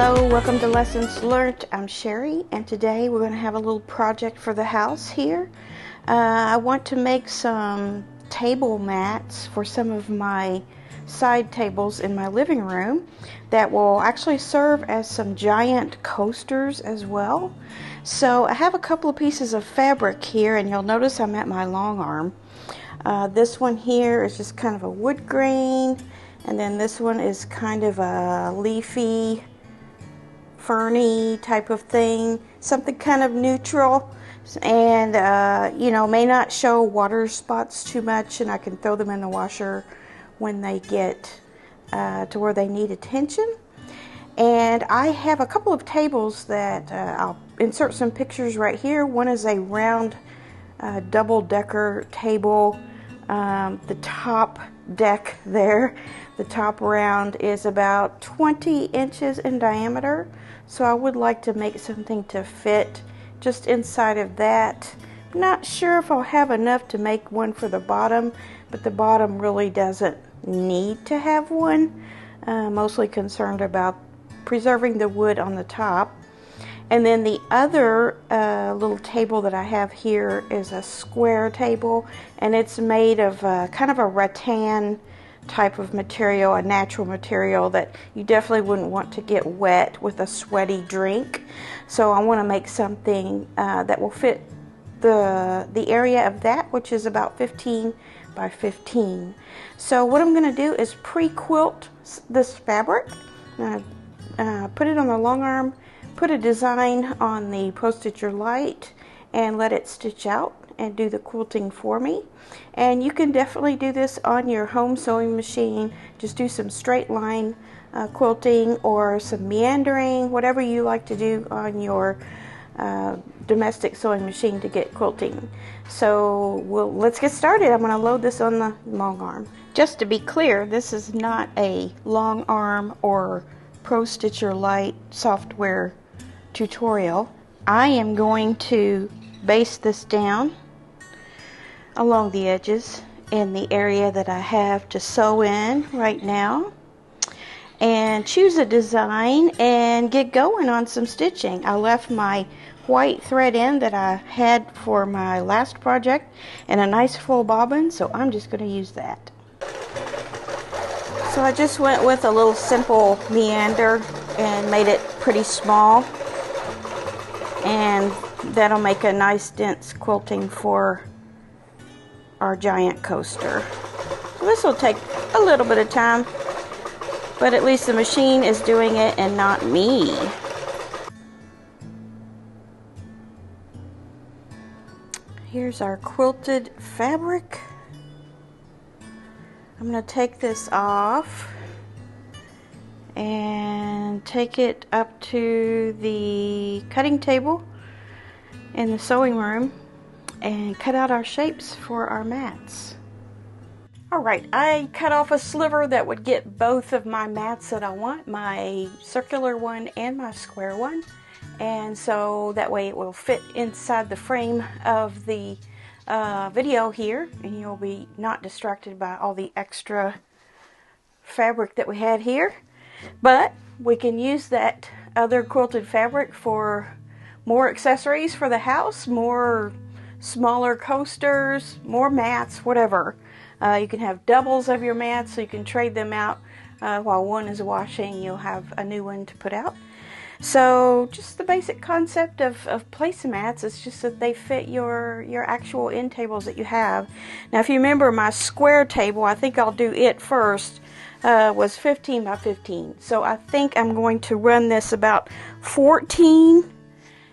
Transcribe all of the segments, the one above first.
Hello, welcome to Lessons Learnt. I'm Sherry, and today we're going to have a little project for the house here. I want to make some table mats for some of my side tables in my living room that will actually serve as some giant coasters as well. So I have a couple of pieces of fabric here, and you'll notice I'm at my long arm. This one here is just kind of a wood grain, and then this one is kind of a leafy, ferny type of thing, something kind of neutral, and may not show water spots too much, and I can throw them in the washer when they get to where they need attention. And I have a couple of tables that I'll insert some pictures right here. One is a round double-decker table. The top deck there, the top round, is about 20 inches in diameter. So I would like to make something to fit just inside of that. Not sure if I'll have enough to make one for the bottom, but the bottom really doesn't need to have one. Mostly concerned about preserving the wood on the top. And then the other little table that I have here is a square table, and it's made of kind of a rattan type of material, a natural material that you definitely wouldn't want to get wet with a sweaty drink. So I want to make something that will fit the area of that, which is about 15 by 15. So what I'm going to do is pre-quilt this fabric, put it on the long arm, put a design on the post-stitcher light, and let it stitch out and do the quilting for me. And you can definitely do this on your home sewing machine. Just do some straight line quilting or some meandering, whatever you like to do on your domestic sewing machine to get quilting. So let's get started. I'm going to load this on the long arm. Just to be clear, this is not a long arm or Pro Stitcher Lite software tutorial. I am going to base this down along the edges in the area that I have to sew in right now, and choose a design and get going on some stitching. I left my white thread in that I had for my last project and a nice full bobbin, so I'm just going to use that. So I just went with a little simple meander and made it pretty small, and that'll make a nice dense quilting for our giant coaster. So this will take a little bit of time, but at least the machine is doing it and not me. Here's our quilted fabric. I'm going to take this off and take it up to the cutting table in the sewing room and cut out our shapes for our mats. Alright, I cut off a sliver that would get both of my mats that I want, my circular one and my square one, and so that way it will fit inside the frame of the video here, and you'll be not distracted by all the extra fabric that we had here. But we can use that other quilted fabric for more accessories for the house, more smaller coasters, more mats, whatever. You can have doubles of your mats, so you can trade them out while one is washing. You'll have a new one to put out. So just the basic concept of placemats is just that they fit your actual end tables that you have. Now if you remember my square table, I think I'll do it first, was 15 by 15. So I think I'm going to run this about 14,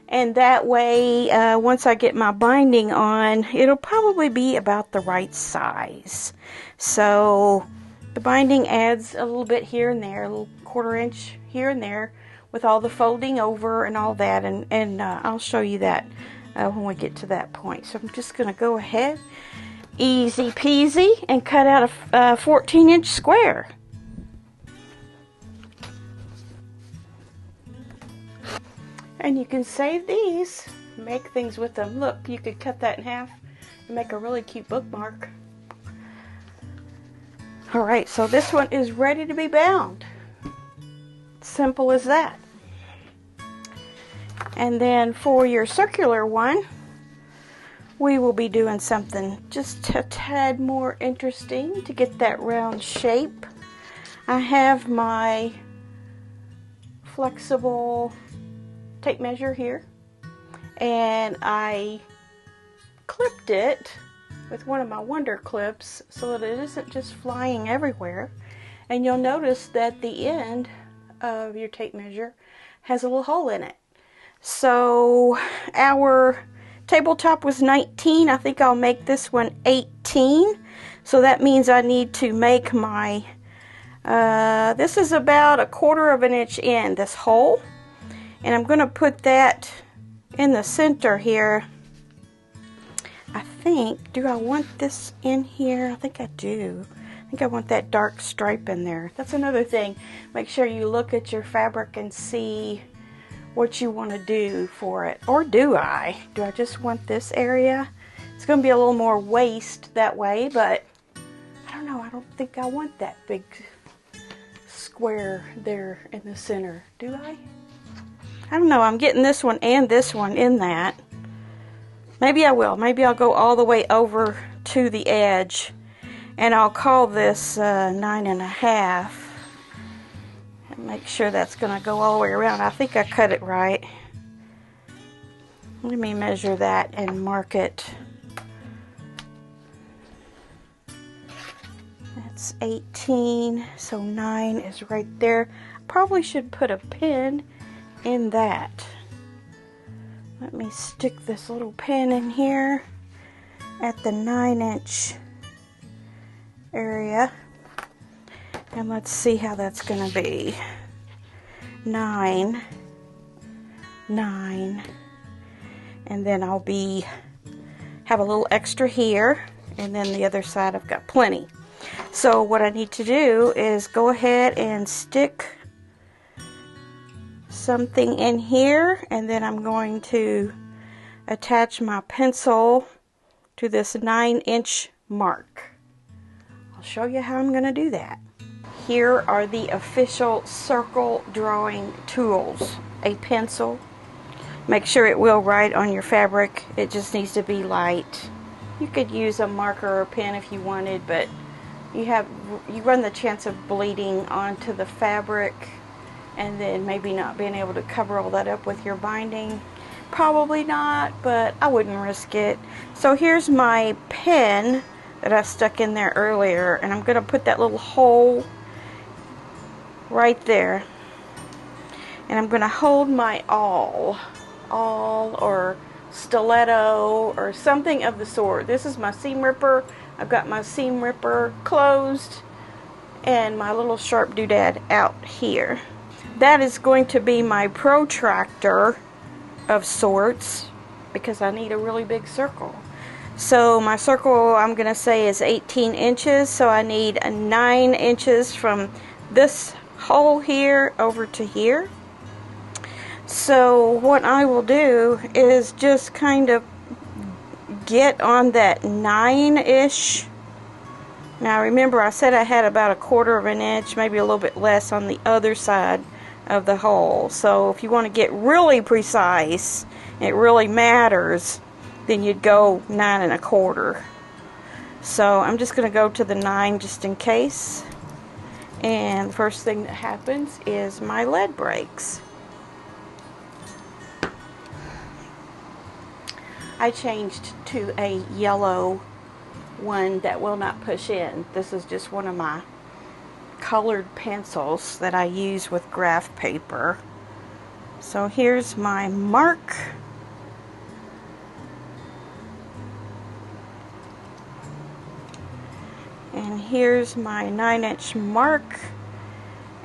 and that way once I get my binding on, it'll probably be about the right size. So the binding adds a little bit here and there, a little 1/4 inch here and there, with all the folding over and all that, and I'll show you that when we get to that point. So I'm just going to go ahead, easy peasy, and cut out a 14-inch square. And you can save these, make things with them. Look, you could cut that in half and make a really cute bookmark. Alright, so this one is ready to be bound. Simple as that. And then for your circular one, we will be doing something just a tad more interesting to get that round shape. I have my flexible tape measure here, and I clipped it with one of my Wonder clips so that it isn't just flying everywhere. And you'll notice that the end of your tape measure has a little hole in it. So our tabletop was 19. I think I'll make this one 18. So that means I need to make my, this is about 1/4 of an inch in, this hole. And I'm going to put that in the center here. I think, do I want this in here? I think I do. I think I want that dark stripe in there. That's another thing. Make sure you look at your fabric and see what you want to do for it. Or do I? Do I just want this area? It's going to be a little more waste that way, but I don't know. I don't think I want that big square there in the center. Do I? I don't know. I'm getting this one and this one in that. Maybe I will. Maybe I'll go all the way over to the edge, and I'll call this 9.5. And make sure that's going to go all the way around. I think I cut it right. Let me measure that and mark it. That's 18, so 9 is right there. Probably should put a pin in that. Let me stick this little pin in here at the 9-inch area, and let's see how that's going to be. 9, 9, and then I'll have a little extra here, and then the other side I've got plenty. So what I need to do is go ahead and stick something in here, and then I'm going to attach my pencil to this 9-inch mark. I'll show you how I'm going to do that. Here are the official circle drawing tools. A pencil. Make sure it will write on your fabric. It just needs to be light. You could use a marker or a pen if you wanted, but you run the chance of bleeding onto the fabric and then maybe not being able to cover all that up with your binding. Probably not, but I wouldn't risk it. So here's my pen that I stuck in there earlier, and I'm going to put that little hole right there. And I'm going to hold my awl or stiletto or something of the sort. This is my seam ripper. I've got my seam ripper closed and my little sharp doodad out here. That is going to be my protractor of sorts because I need a really big circle. So my circle, I'm going to say, is 18 inches. So I need 9 inches from this hole here over to here. So what I will do is just kind of get on that 9-ish. Now remember, I said I had about 1/4 of an inch, maybe a little bit less on the other side of the hole. So if you want to get really precise, it really matters, then you'd go 9 1/4. So I'm just going to go to the 9 just in case. And the first thing that happens is my lead breaks. I changed to a yellow one that will not push in. This is just one of my colored pencils that I use with graph paper. So here's my mark. And here's my 9-inch mark.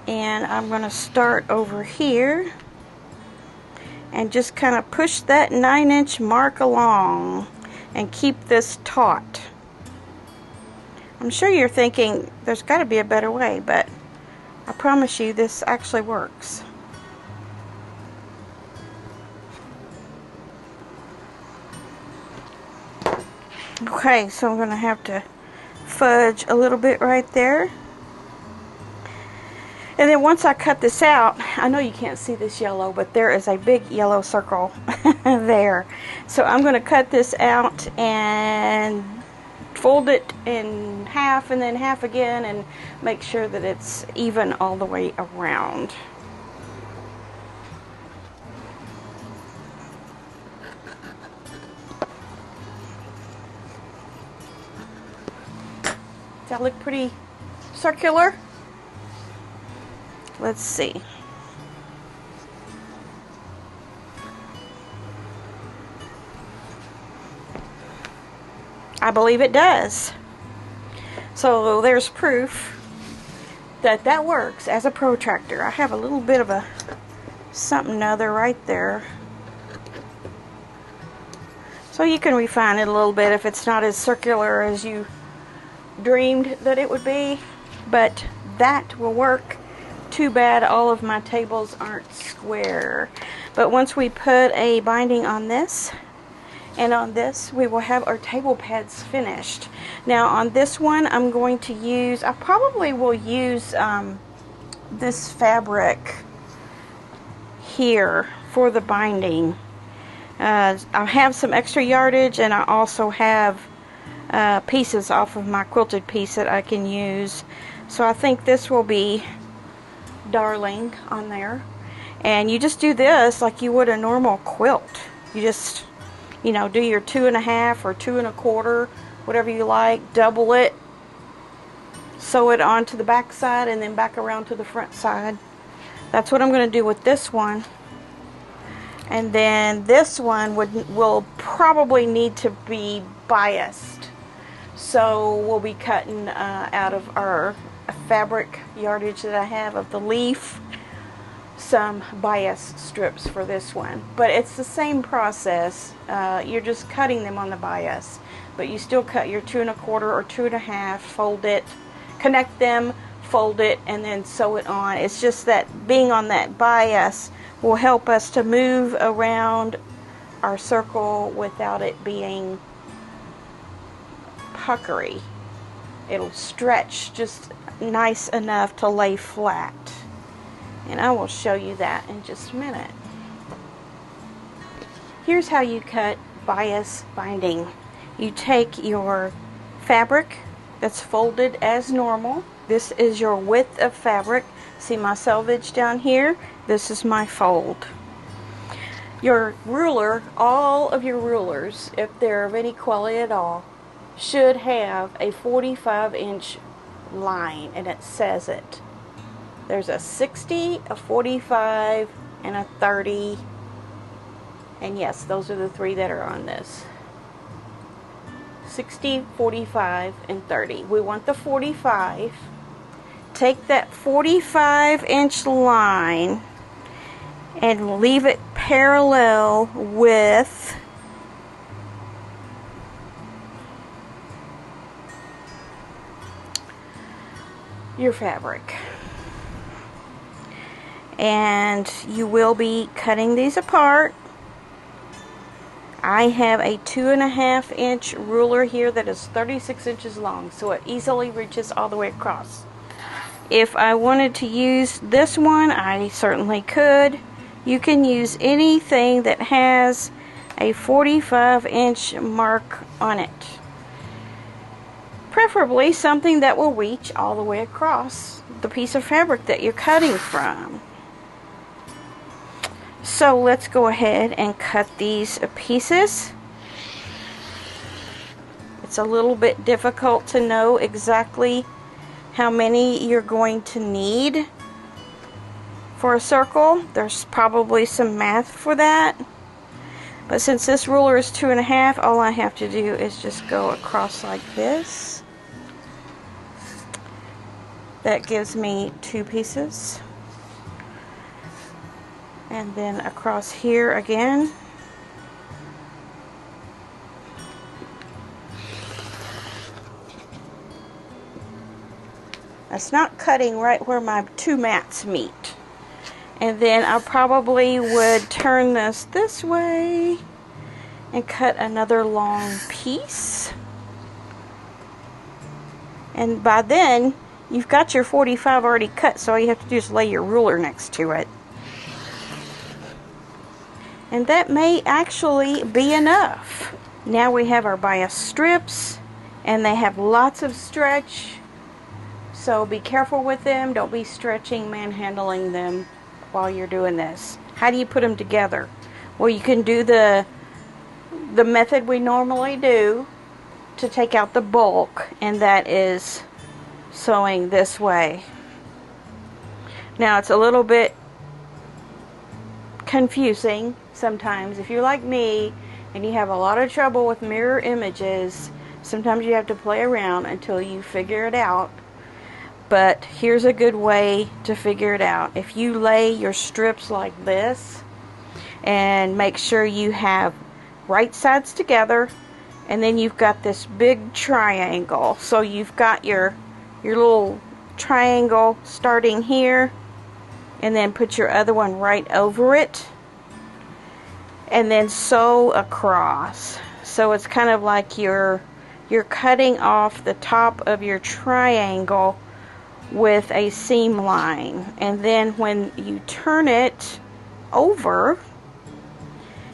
And I'm going to start over here and just kind of push that 9-inch mark along and keep this taut. I'm sure you're thinking there's got to be a better way, but I promise you this actually works. Okay, so I'm going to have to fudge a little bit right there. And then once I cut this out, I know you can't see this yellow, but there is a big yellow circle there. So I'm going to cut this out and fold it in half and then half again and make sure that it's even all the way around. Does that look pretty circular? Let's see. I believe it does. So there's proof that that works as a protractor. I have a little bit of a something other right there. So you can refine it a little bit if it's not as circular as you dreamed that it would be. But that will work. Too bad all of my tables aren't square. But once we put a binding on this and on this, we will have our table pads finished. Now on this one, I'm going to use, I probably will use this fabric here for the binding. I have some extra yardage, and I also have pieces off of my quilted piece that I can use. So I think this will be darling on there. And you just do this like you would a normal quilt. You just, you know, do your 2.5 or 2 1/4, whatever you like, double it, sew it onto the back side, and then back around to the front side. That's what I'm going to do with this one. And then this one will probably need to be biased. So we'll be cutting out of our fabric yardage that I have of the leaf some bias strips for this one. But it's the same process. You're just cutting them on the bias. But you still cut your 2 1/4 or 2 1/2, fold it, connect them, fold it, and then sew it on. It's just that being on that bias will help us to move around our circle without it being puckery. It'll stretch just nice enough to lay flat. And I will show you that in just a minute. Here's how you cut bias binding. You take your fabric that's folded as normal. This is your width of fabric. See my selvage down here? This is my fold. Your ruler, all of your rulers, if they're of any quality at all, should have a 45-inch line, and it says it. There's a 60, a 45, and a 30. And yes, those are the three that are on this. 60, 45, and 30. We want the 45. Take that 45-inch line and leave it parallel with your fabric. And you will be cutting these apart. I have a 2.5-inch ruler here that is 36 inches long, so it easily reaches all the way across. If I wanted to use this one, I certainly could. You can use anything that has a 45-inch mark on it. Preferably something that will reach all the way across the piece of fabric that you're cutting from. So let's go ahead and cut these pieces. It's a little bit difficult to know exactly how many you're going to need for a circle. There's probably some math for that. But since this ruler is 2.5, all I have to do is just go across like this. That gives me 2 pieces. And then across here again. That's not cutting right where my 2 mats meet. And then I probably would turn this way and cut another long piece. And by then, you've got your 45 already cut, so all you have to do is lay your ruler next to it. And that may actually be enough. Now we have our bias strips, and they have lots of stretch, so be careful with them. Don't be stretching, manhandling them while you're doing this. How do you put them together? Well, you can do the method we normally do to take out the bulk, and that is sewing this way. Now it's a little bit confusing sometimes. If you're like me and you have a lot of trouble with mirror images, sometimes you have to play around until you figure it out. But here's a good way to figure it out. If you lay your strips like this and make sure you have right sides together, and then you've got this big triangle. So you've got your little triangle starting here, and then put your other one right over it, and then sew across. So it's kind of like you're cutting off the top of your triangle with a seam line, and then when you turn it over,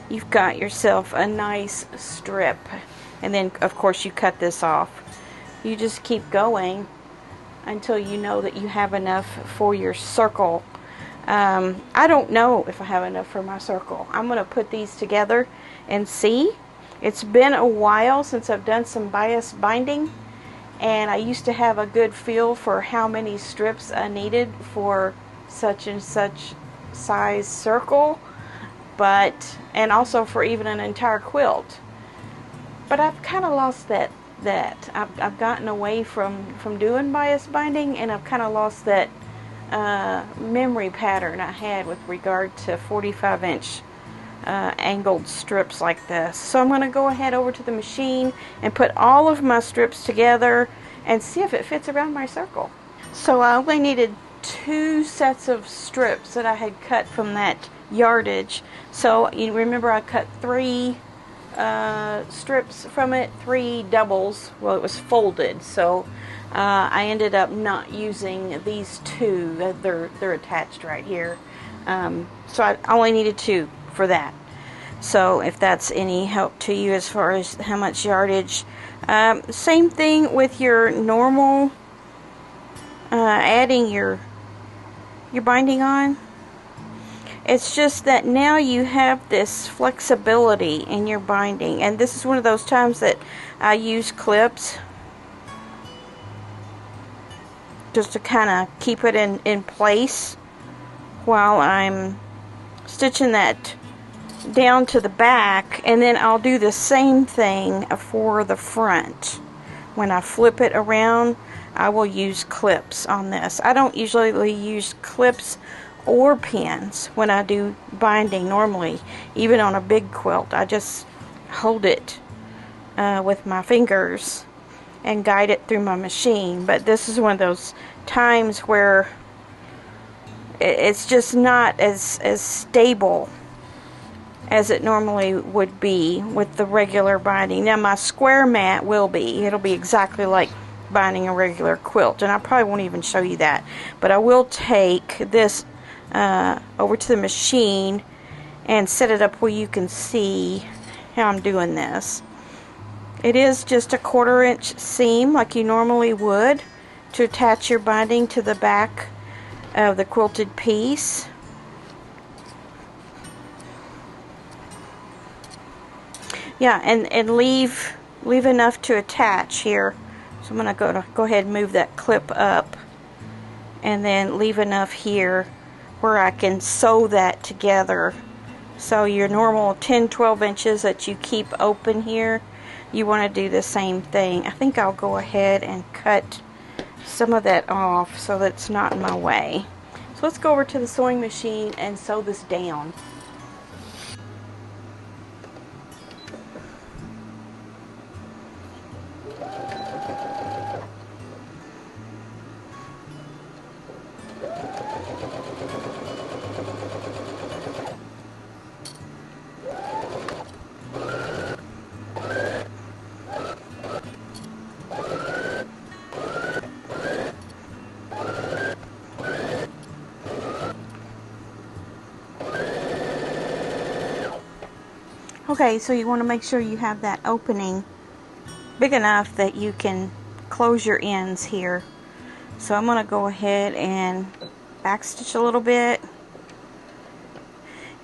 you've got yourself a nice strip. And then of course you cut this off. You just keep going until you know that you have enough for your circle. I don't know if I have enough for my circle. I'm going to put these together and see. It's been a while since I've done some bias binding, and I used to have a good feel for how many strips I needed for such and such size circle, and also for even an entire quilt. But I've kind of lost that. I've gotten away from doing bias binding, and I've kind of lost that memory pattern I had with regard to 45-inch angled strips like this. So I'm going to go ahead over to the machine and put all of my strips together and see if it fits around my circle. So I only needed 2 sets of strips that I had cut from that yardage. So you remember I cut 3 strips from it, 3 doubles. Well, it was folded, so I ended up not using these 2. They're attached right here. So I only needed 2 for that. So if that's any help to you as far as how much yardage. Same thing with your normal adding your binding on. It's just that now you have this flexibility in your binding, and this is one of those times that I use clips just to kind of keep it in place while I'm stitching that down to the back, and then I'll do the same thing for the front. When I flip it around, I will use clips on this. I don't usually use clips or pins when I do binding normally, even on a big quilt. I just hold it with my fingers and guide it through my machine. But this is one of those times where it's just not as stable as it normally would be with the regular binding. Now my square mat will be. It'll be exactly like binding a regular quilt, and I probably won't even show you that. But I will take this over to the machine and set it up where you can see how I'm doing this. It is just a 1/4 inch seam like you normally would to attach your binding to the back of the quilted piece. Yeah, and leave enough to attach here. So I'm going to go ahead and move that clip up, and then leave enough here where I can sew that together. So your normal 10-12 inches that you keep open here, you want to do the same thing. I think I'll go ahead and cut some of that off so that it's not in my way. So let's go over to the sewing machine and sew this down. Okay, so you want to make sure you have that opening big enough that you can close your ends here. So I'm going to go ahead and backstitch a little bit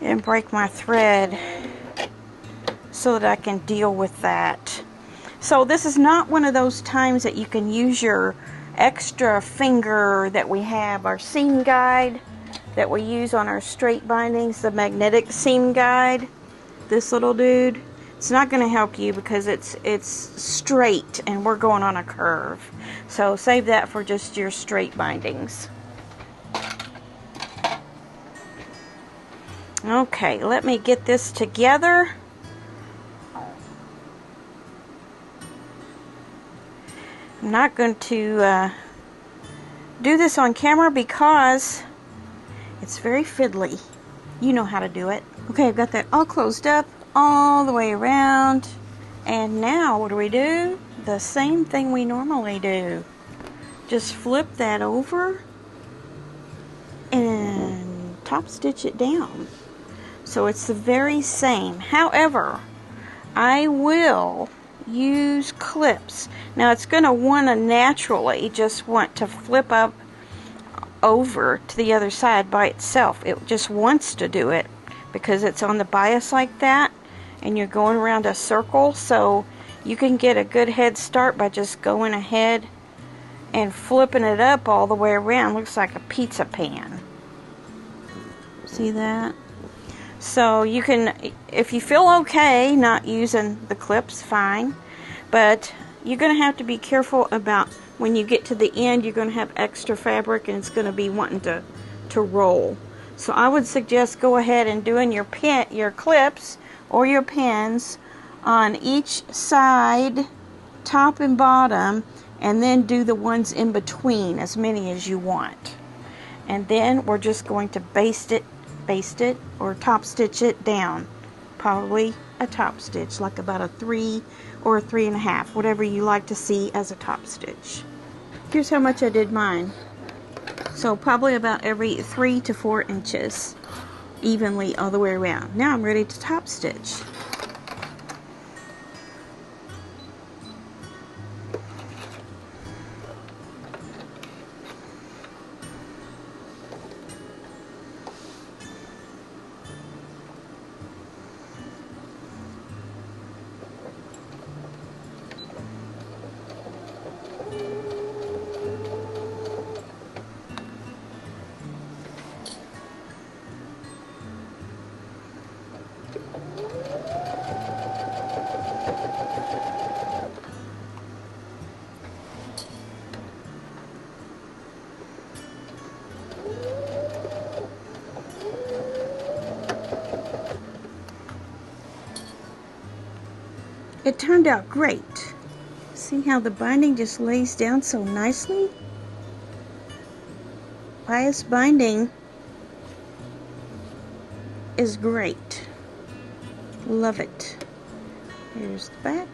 and break my thread so that I can deal with that. So this is not one of those times that you can use your extra finger that we have, our seam guide that we use on our straight bindings, the magnetic seam guide. This little dude, it's not going to help you because it's straight and we're going on a curve. So save that for just your straight bindings. Okay, let me get this together. I'm not going to do this on camera because it's very fiddly. You know how to do it. Okay, I've got that all closed up all the way around. And now what do? The same thing we normally do. Just flip that over and top stitch it down. So it's the very same. However, I will use clips. Now it's going to want to naturally just want to flip up over to the other side by itself. It just wants to do it because it's on the bias like that and you're going around a circle, so you can get a good head start by just going ahead and flipping it up all the way around. Looks like a pizza pan. See that? So you can, if you feel okay not using the clips, fine, but you're going to have to be careful about when you get to the end. You're going to have extra fabric and it's going to be wanting to roll. So I would suggest go ahead and doing your clips or your pins on each side, top and bottom, and then do the ones in between, as many as you want. And then we're just going to baste it or top stitch it down. Probably a top stitch, like about a 3 or a 3.5, whatever you like to see as a top stitch. Here's how much I did mine. So probably about every 3 to 4 inches, evenly all the way around. Now I'm ready to top stitch. It turned out great. See how the binding just lays down so nicely? Bias binding is great. Love it. Here's the back.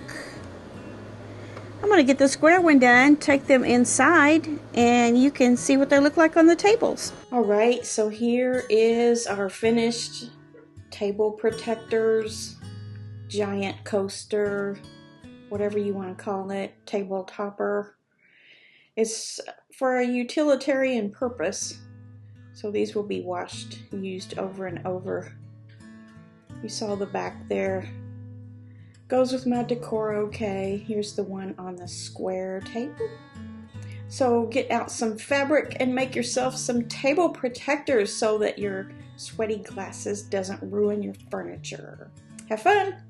I'm going to get the square one done, take them inside, and you can see what they look like on the tables. Alright, so here is our finished table protectors, giant coaster, whatever you want to call it, table topper. It's for a utilitarian purpose, so these will be washed, used over and over. You saw the back there. Goes with my decor okay. Here's the one on the square table. So get out some fabric and make yourself some table protectors so that your sweaty glasses doesn't ruin your furniture. Have fun!